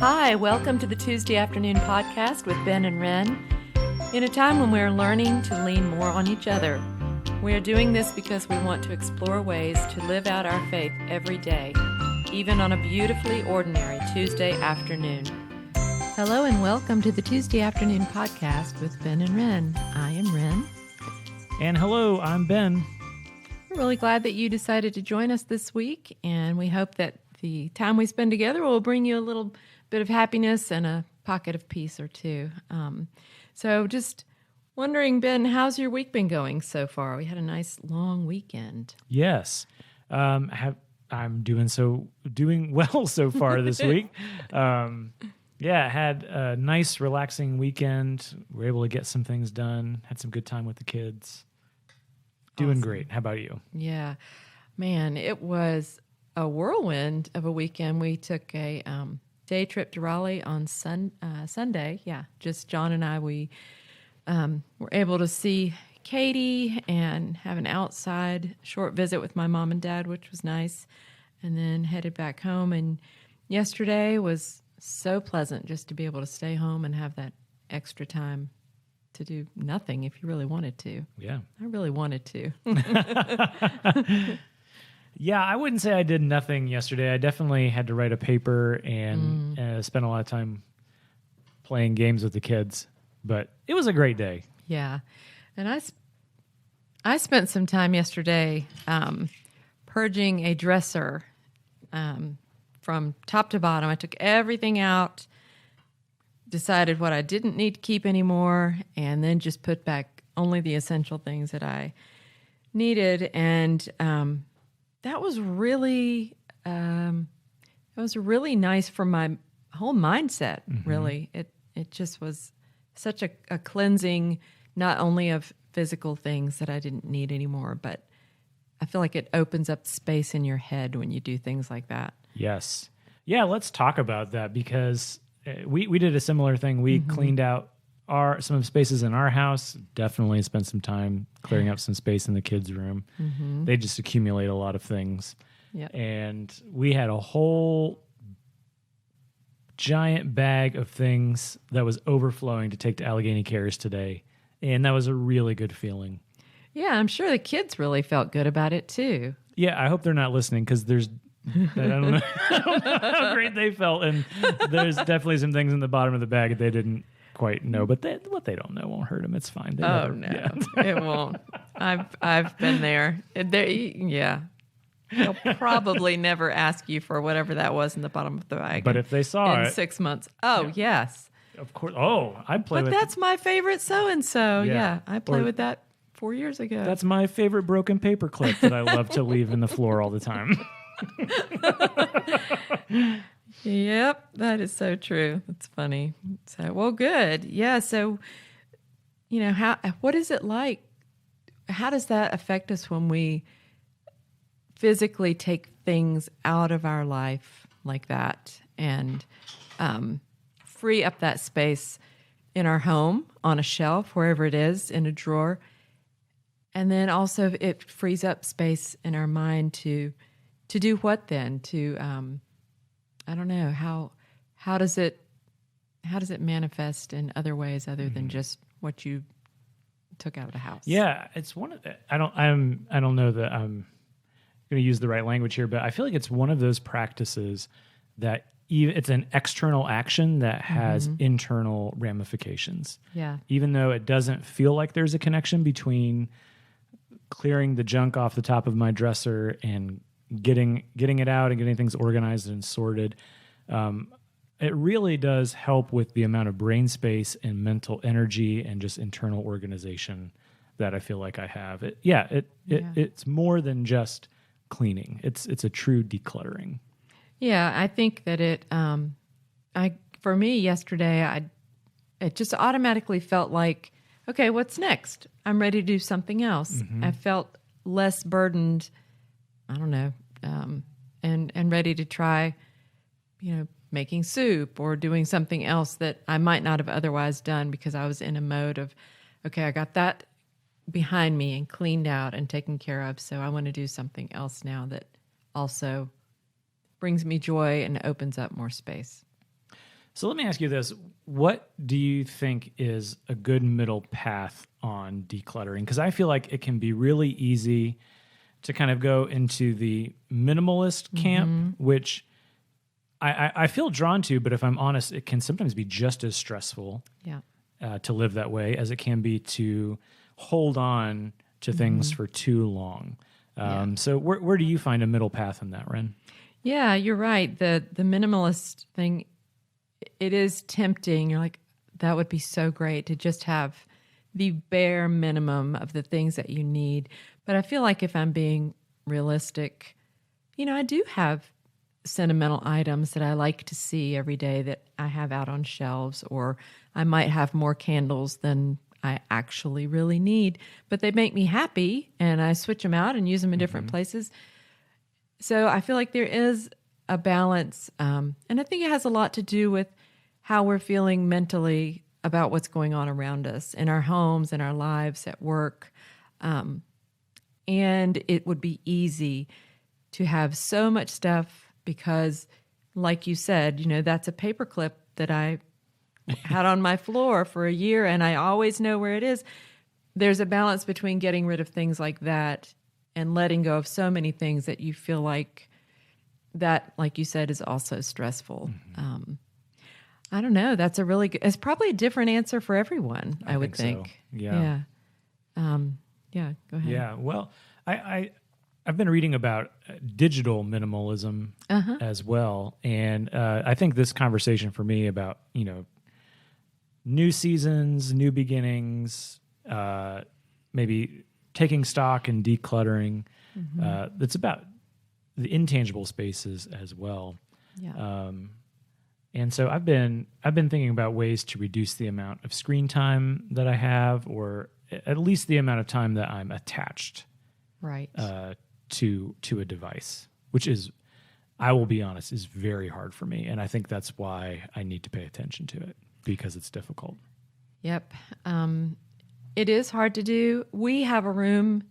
Hi, welcome to the Tuesday Afternoon Podcast with Ben and Ren. In a time when we're learning to lean more on each other, we are doing this because we want to explore ways to live out our faith every day, even on a beautifully ordinary Tuesday afternoon. Hello and welcome to the Tuesday Afternoon Podcast with Ben and Ren. I am Ren. And hello, I'm Ben. We're really glad that you decided to join us this week, and we hope that the time we spend together will bring you a little bit of happiness and a pocket of peace or two. So just wondering, Ben, how's your week been going so far? We had a nice long weekend. Yes. I'm doing well so far this week. Had a nice, relaxing weekend. We were able to get some things done. Had some good time with the kids. Doing Awesome. great. How about you? Yeah. Man, it was a whirlwind of a weekend. We took a day trip to Raleigh on Sunday. Yeah, just John and I. We were able to see Katie and have an outside short visit with my mom and dad, which was nice, and then headed back home. And yesterday was so pleasant just to be able to stay home and have that extra time to do nothing if you really wanted to. Yeah. I really wanted to. Yeah, I wouldn't say I did nothing yesterday. I definitely had to write a paper and spent a lot of time playing games with the kids, but it was a great day. Yeah. And I spent some time yesterday purging a dresser from top to bottom. I took everything out, decided what I didn't need to keep anymore, and then just put back only the essential things that I needed. And that was really nice for my whole mindset. Mm-hmm. Really, it just was such a cleansing, not only of physical things that I didn't need anymore, but I feel like it opens up space in your head when you do things like that. Yes. Yeah, let's talk about that because we did a similar thing. We cleaned out some spaces in our house. Definitely spent some time clearing up some space in the kids' room. Mm-hmm. They just accumulate a lot of things. Yep. And we had a whole giant bag of things that was overflowing to take to Allegheny Cares today. And that was a really good feeling. Yeah, I'm sure the kids really felt good about it too. Yeah, I hope they're not listening because I don't know how great they felt. And there's definitely some things in the bottom of the bag that they didn't quite know, but what they don't know won't hurt them. It's fine. No, it won't. I've been there. Yeah. They'll probably never ask you for whatever that was in the bottom of the bag. But if they saw in it 6 months. Oh, yeah. Yes. Of course. Oh, I play with that's my favorite so-and-so. Yeah. Yeah. I played with that 4 years ago. That's my favorite broken paper clip that I love to leave in the floor all the time. Yep, that is so true. That's funny. So, well, good. Yeah. So, what is it like? How does that affect us when we physically take things out of our life like that and free up that space in our home, on a shelf, wherever it is, in a drawer? And then also it frees up space in our mind to do what then? To I don't know, how does it manifest in other ways other than just what you took out of the house? Yeah, it's one of the, I don't know that I'm going to use the right language here, but I feel like it's one of those practices that it's an external action that has internal ramifications. Yeah. Even though it doesn't feel like there's a connection between clearing the junk off the top of my dresser and getting it out and getting things organized and sorted, it really does help with the amount of brain space and mental energy and just internal organization that I feel like I have. It's more than just cleaning. It's a true decluttering. Yeah, I think that for me yesterday, it just automatically felt like, okay, what's next? I'm ready to do something else. Mm-hmm. I felt less burdened, I don't know, and ready to try, making soup or doing something else that I might not have otherwise done because I was in a mode of, okay, I got that behind me and cleaned out and taken care of, so I want to do something else now that also brings me joy and opens up more space. So let me ask you this. What do you think is a good middle path on decluttering? Because I feel like it can be really easy to kind of go into the minimalist camp, which I feel drawn to, but if I'm honest, it can sometimes be just as stressful Yeah. to live that way as it can be to hold on to things for too long. So where do you find a middle path in that, Ren? Yeah, you're right. The minimalist thing, it is tempting. You're like, that would be so great to just have the bare minimum of the things that you need. But I feel like if I'm being realistic, I do have sentimental items that I like to see every day that I have out on shelves, or I might have more candles than I actually really need, but they make me happy and I switch them out and use them in different places. So I feel like there is a balance. And I think it has a lot to do with how we're feeling mentally about what's going on around us in our homes, in our lives, at work. And it would be easy to have so much stuff because, like you said, that's a paperclip that I had on my floor for a year and I always know where it is. There's a balance between getting rid of things like that and letting go of so many things that you feel like that, like you said, is also stressful. I don't know. That's a really good, it's probably a different answer for everyone, I would think. So. Yeah. Yeah. Go ahead. Yeah. Well, I've been reading about digital minimalism as well. And I think this conversation for me about, new seasons, new beginnings, maybe taking stock and decluttering, it's about the intangible spaces as well. Yeah. And so I've been thinking about ways to reduce the amount of screen time that I have, or at least the amount of time that I'm attached Right. To a device, which is, I will be honest, is very hard for me. And I think that's why I need to pay attention to it, because it's difficult. Yep. It is hard to do. We have a room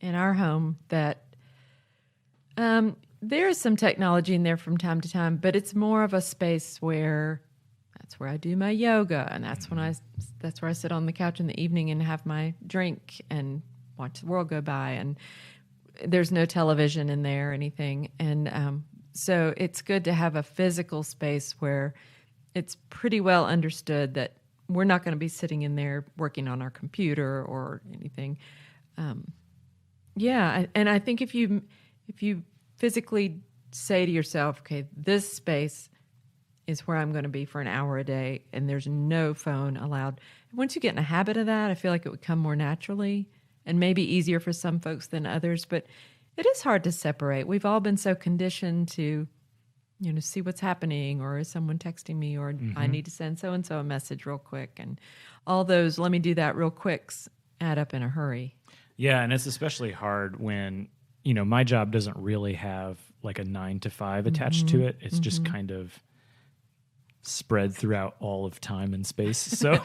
in our home that there is some technology in there from time to time, but it's more of a space where that's where I do my yoga, and that's where I sit on the couch in the evening and have my drink and watch the world go by, and there's no television in there or anything. And so it's good to have a physical space where it's pretty well understood that we're not going to be sitting in there working on our computer or anything. And I think if you physically say to yourself, okay, this space is where I'm going to be for an hour a day and there's no phone allowed. Once you get in a habit of that, I feel like it would come more naturally and maybe easier for some folks than others, but it is hard to separate. We've all been so conditioned to, see what's happening, or is someone texting me, or I need to send so-and-so a message real quick. And all those, let me do that real quicks add up in a hurry. Yeah. And it's especially hard when, my job doesn't really have like a 9 to 5 attached to it. It's just kind of spread throughout all of time and space. So,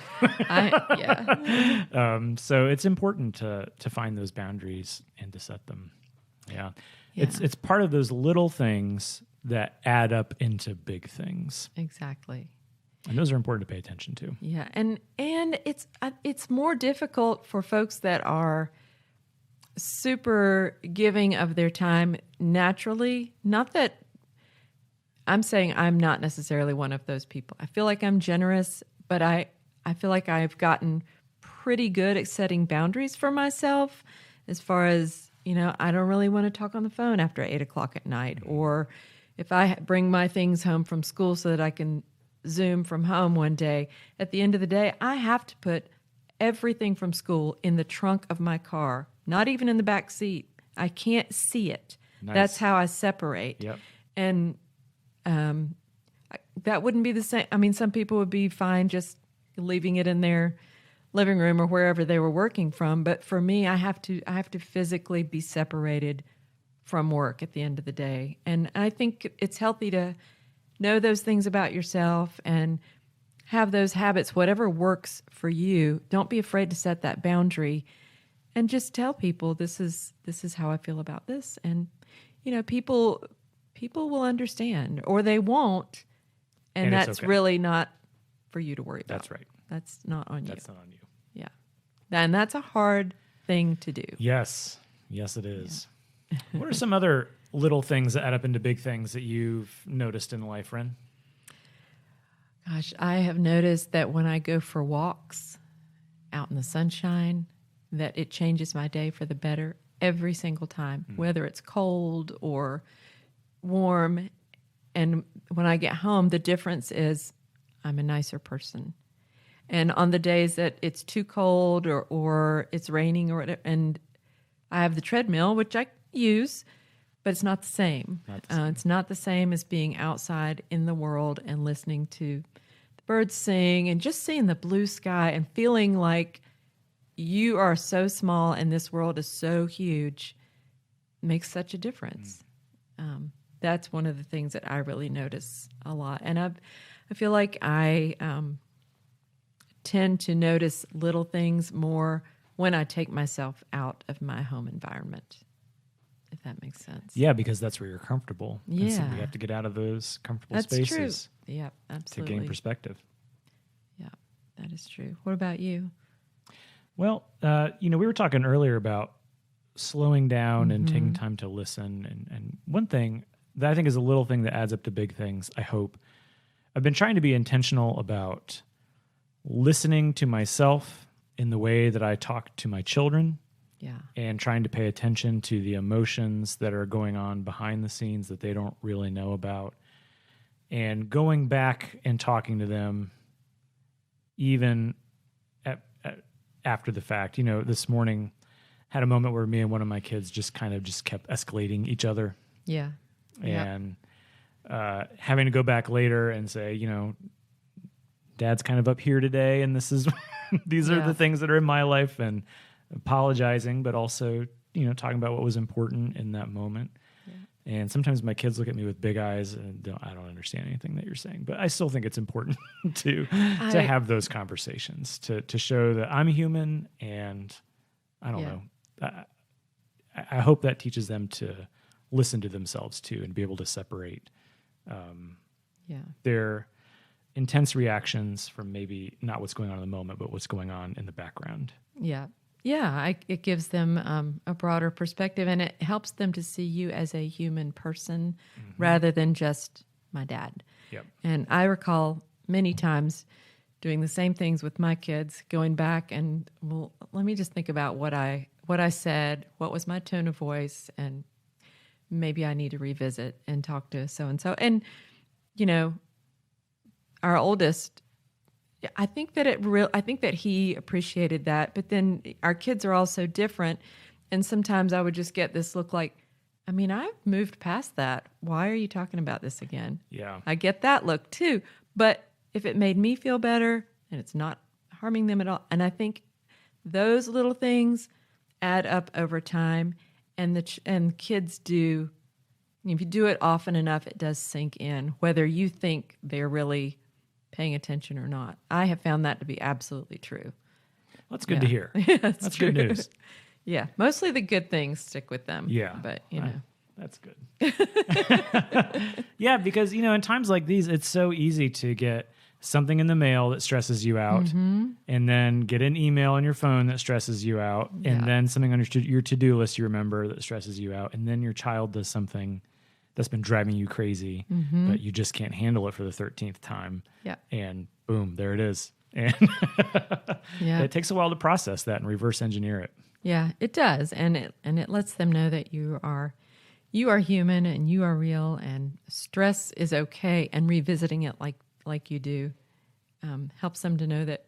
so it's important to find those boundaries and to set them. Yeah. It's part of those little things that add up into big things. Exactly. And those are important to pay attention to. Yeah. And it's more difficult for folks that are super giving of their time naturally. Not that I'm saying I'm not necessarily one of those people. I feel like I'm generous, but I feel like I've gotten pretty good at setting boundaries for myself as far as, I don't really want to talk on the phone after 8 o'clock at night. Or if I bring my things home from school so that I can Zoom from home one day, at the end of the day, I have to put everything from school in the trunk of my car, not even in the back seat. I can't see it. Nice. That's how I separate. Yep. And that wouldn't be the same. I mean, some people would be fine just leaving it in their living room or wherever they were working from. But for me, I have to physically be separated from work at the end of the day. And I think it's healthy to know those things about yourself and have those habits, whatever works for you. Don't be afraid to set that boundary and just tell people this is how I feel about this. And, people will understand, or they won't. And it's that's okay. really not for you to worry about. That's right. That's not on you. That's not on you. Yeah. And that's a hard thing to do. Yes. Yes, it is. What are some other little things that add up into big things that you've noticed in life, Ren? Gosh, I have noticed that when I go for walks out in the sunshine, that it changes my day for the better every single time, whether it's cold or warm. And when I get home, the difference is I'm a nicer person. And on the days that it's too cold or it's raining or whatever, and I have the treadmill, which I use, but it's not the same. It's not the same as being outside in the world and listening to the birds sing and just seeing the blue sky and feeling like you are so small and this world is so huge. Makes such a difference. That's one of the things that I really notice a lot. And I feel like I tend to notice little things more when I take myself out of my home environment, if that makes sense. Yeah, because that's where you're comfortable. And so Yeah. we have to get out of those comfortable That's spaces true. Yeah, to absolutely. gain perspective. Yeah, that is true. What about you? Well, we were talking earlier about slowing down and taking time to listen. And one thing that I think is a little thing that adds up to big things, I hope, I've been trying to be intentional about listening to myself in the way that I talk to my children Yeah. and trying to pay attention to the emotions that are going on behind the scenes that they don't really know about, and going back and talking to them even after the fact. This morning had a moment where me and one of my kids just kept escalating each other, Yeah. Yep. and having to go back later and say, Dad's kind of up here today, and this is these are Yeah. the things that are in my life, and apologizing, but also talking about what was important in that moment. And sometimes my kids look at me with big eyes and I don't understand anything that you're saying, but I still think it's important to have those conversations, to show that I'm human, and I don't know. I hope that teaches them to listen to themselves too, and be able to separate Yeah. their intense reactions from maybe not what's going on in the moment, but what's going on in the background. Yeah. Yeah. It gives them a broader perspective, and it helps them to see you as a human person rather than just my dad. Yep. And I recall many times doing the same things with my kids, going back and, well, let me just think about what I said, what was my tone of voice, and maybe I need to revisit and talk to so-and-so. And, our oldest, I think that he appreciated that, but then our kids are all so different. And sometimes I would just get this look like, I've moved past that. Why are you talking about this again? Yeah. I get that look too. But if it made me feel better and it's not harming them at all, and I think those little things add up over time, and kids do. If you do it often enough, it does sink in, whether you think they're really paying attention or not. I have found that to be absolutely true. That's good to hear. That's true. good news. Yeah, mostly the good things stick with them. Yeah. But, That's good. Yeah, because, in times like these, it's so easy to get something in the mail that stresses you out, and then get an email on your phone that stresses you out, and then something on your to-do list you remember that stresses you out, and then your child does something that's been driving you crazy, but you just can't handle it for the 13th time. Yeah. And boom, there it is. And Yeah. it takes a while to process that and reverse engineer it. Yeah, it does. And it lets them know that you are human and you are real, and stress is okay, and revisiting it like you do helps them to know that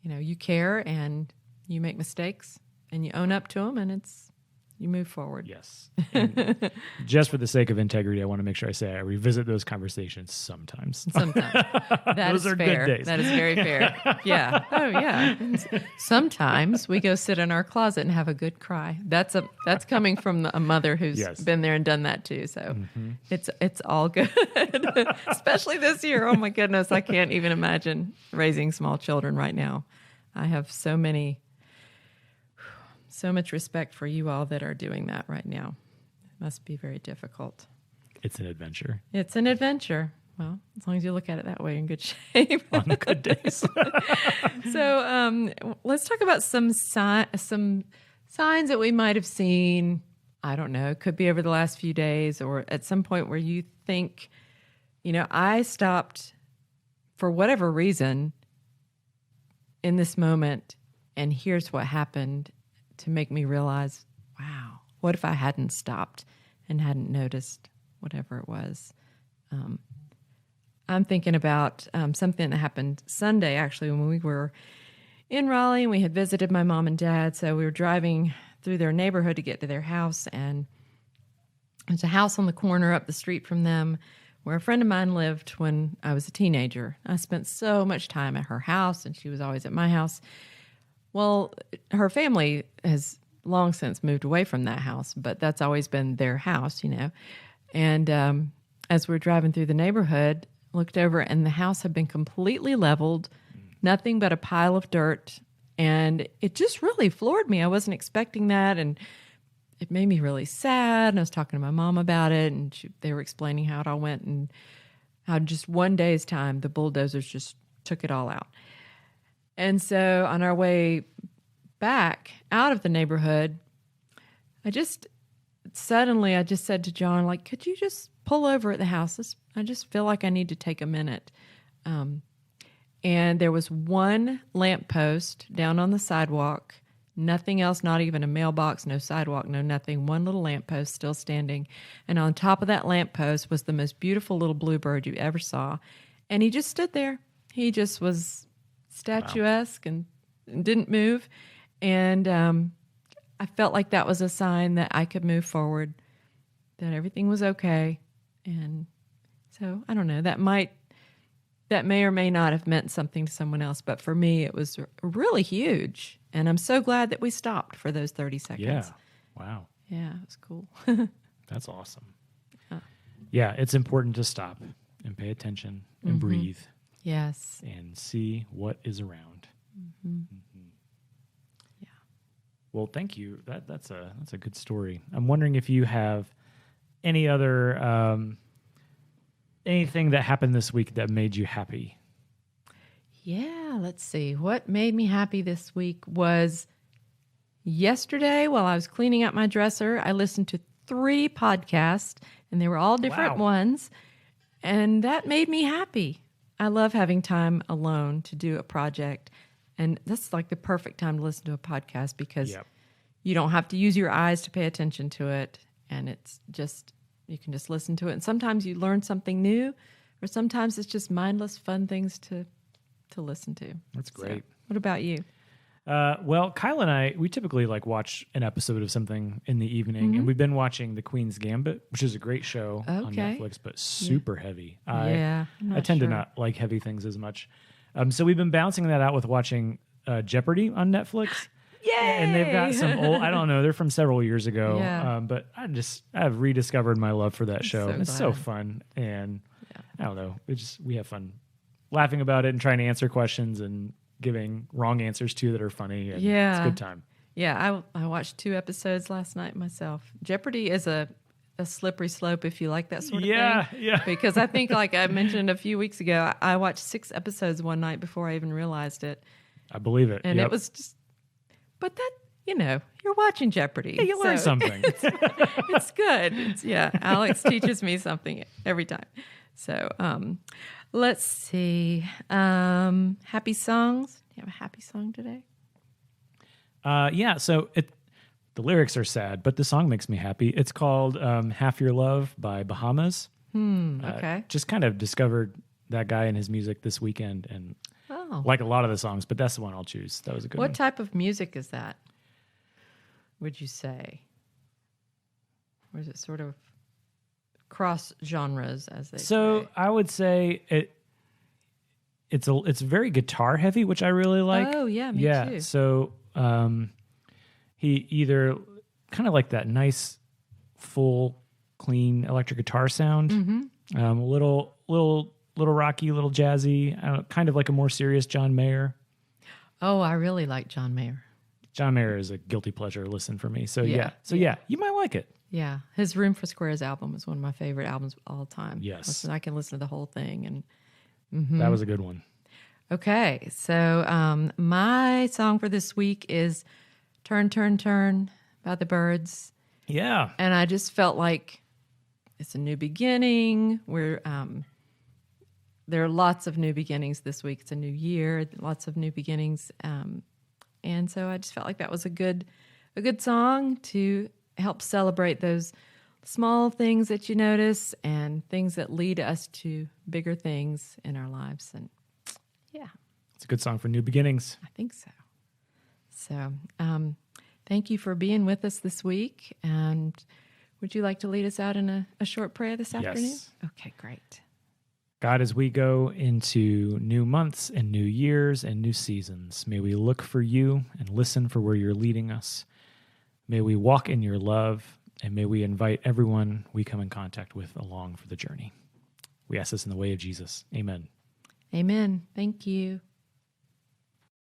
you care, and you make mistakes and you own up to them, and you move forward. Yes. And just for the sake of integrity, I want to make sure I say I revisit those conversations sometimes. Sometimes. That Those is are good fair. days. That is very fair. Yeah. Oh, yeah. And sometimes we go sit in our closet and have a good cry. That's coming from a mother who's Yes. been there and done that too. So it's all good. Especially this year. Oh my goodness, I can't even imagine raising small children right now. I have so much respect for you all that are doing that right now. It must be very difficult. It's an adventure. It's an adventure. Well, as long as you look at it that way, in good shape. On the good days. So let's talk about some signs that we might have seen. I don't know. It could be over the last few days or at some point where you think, I stopped for whatever reason in this moment, and here's what happened to make me realize, wow, what if I hadn't stopped and hadn't noticed whatever it was? I'm thinking about something that happened Sunday, actually, when we were in Raleigh and we had visited my mom and dad. So we were driving through their neighborhood to get to their house, and there's a house on the corner up the street from them where a friend of mine lived when I was a teenager. I spent so much time at her house, and she was always at my house. Well, her family has long since moved away from that house, but that's always been their house, And as we were driving through the neighborhood, looked over, and the house had been completely leveled, nothing but a pile of dirt. And it just really floored me. I wasn't expecting that, and it made me really sad. And I was talking to my mom about it, and they were explaining how it all went and how just one day's time, the bulldozers just took it all out. And so on our way back out of the neighborhood, I just said to John, like, could you just pull over at the house? I just feel like I need to take a minute. And there was one lamppost down on the sidewalk, nothing else, not even a mailbox, no sidewalk, no nothing, one little lamppost still standing. And on top of that lamppost was the most beautiful little bluebird you ever saw. And he just stood there. He just was statuesque and didn't move. And I felt like that was a sign that I could move forward, that everything was okay. And so, I don't know, that may or may not have meant something to someone else, but for me, it was really huge. And I'm so glad that we stopped for those 30 seconds. Yeah. Wow. Yeah, it was cool. That's awesome. Yeah, it's important to stop and pay attention and breathe. Yes. And see what is around. Yeah. Well, thank you. That's a good story. I'm wondering if you have any other anything that happened this week that made you happy. Yeah, let's see. What made me happy this week was yesterday while I was cleaning out my dresser, I listened to 3 podcasts, and they were all different ones, and that made me happy. I love having time alone to do a project, and that's like the perfect time to listen to a podcast because you don't have to use your eyes to pay attention to it, and it's just, you can just listen to it. And sometimes you learn something new, or sometimes it's just mindless, fun things to listen to. That's great. So, what about you? Well, Kyle and I, we typically watch an episode of something in the evening, and we've been watching The Queen's Gambit, which is a great show on Netflix, but super heavy. I tend to not like heavy things as much. So we've been bouncing that out with watching Jeopardy on Netflix. Yay! And they've got some old, I don't know, they're from several years ago. Yeah. But I've rediscovered my love for that show. It's so glad. fun. And I don't know, we have fun laughing about it and trying to answer questions and giving wrong answers too that are funny. And it's a good time. Yeah, I watched 2 episodes last night myself. Jeopardy is a slippery slope if you like that sort of thing. Yeah. Because I think, like I mentioned a few weeks ago, I watched 6 episodes one night before I even realized it. I believe it. And it was just, but that, you're watching Jeopardy. Hey, you learn something. It's good. Alex teaches me something every time. So, let's see. Happy songs. Do you have a happy song today? So the lyrics are sad, but the song makes me happy. It's called Half Your Love by Bahamas. Okay. Just kind of discovered that guy and his music this weekend, and like a lot of the songs, but that's the one I'll choose. That was a good one. What type of music is that, would you say? Or is it sort of cross genres, as they say? I would say it's very guitar heavy, which I really like. Oh, yeah, me too. So he either kind of like that nice, full, clean electric guitar sound, a little rocky, a little jazzy, kind of like a more serious John Mayer. Oh, I really like John Mayer. John Mayer is a guilty pleasure listen for me. So Yeah. yeah, you might like it. Yeah. His Room for Squares album is one of my favorite albums of all time. Yes. I can listen to the whole thing. And That was a good one. okay. So my song for this week is Turn, Turn, Turn by the Byrds. Yeah. And I just felt like it's a new beginning. There are lots of new beginnings this week. It's a new year, lots of new beginnings. And so I just felt like that was a good song to help celebrate those small things that you notice and things that lead us to bigger things in our lives. And yeah, It's a good song for new beginnings. I think so. So thank you for being with us this week. And would you like to lead us out in a short prayer this afternoon? Yes. Okay, great. God, as we go into new months and new years and new seasons, may we look for you and listen for where you're leading us. May we walk in your love, and may we invite everyone we come in contact with along for the journey. We ask this in the way of Jesus. Amen. Amen. Thank you.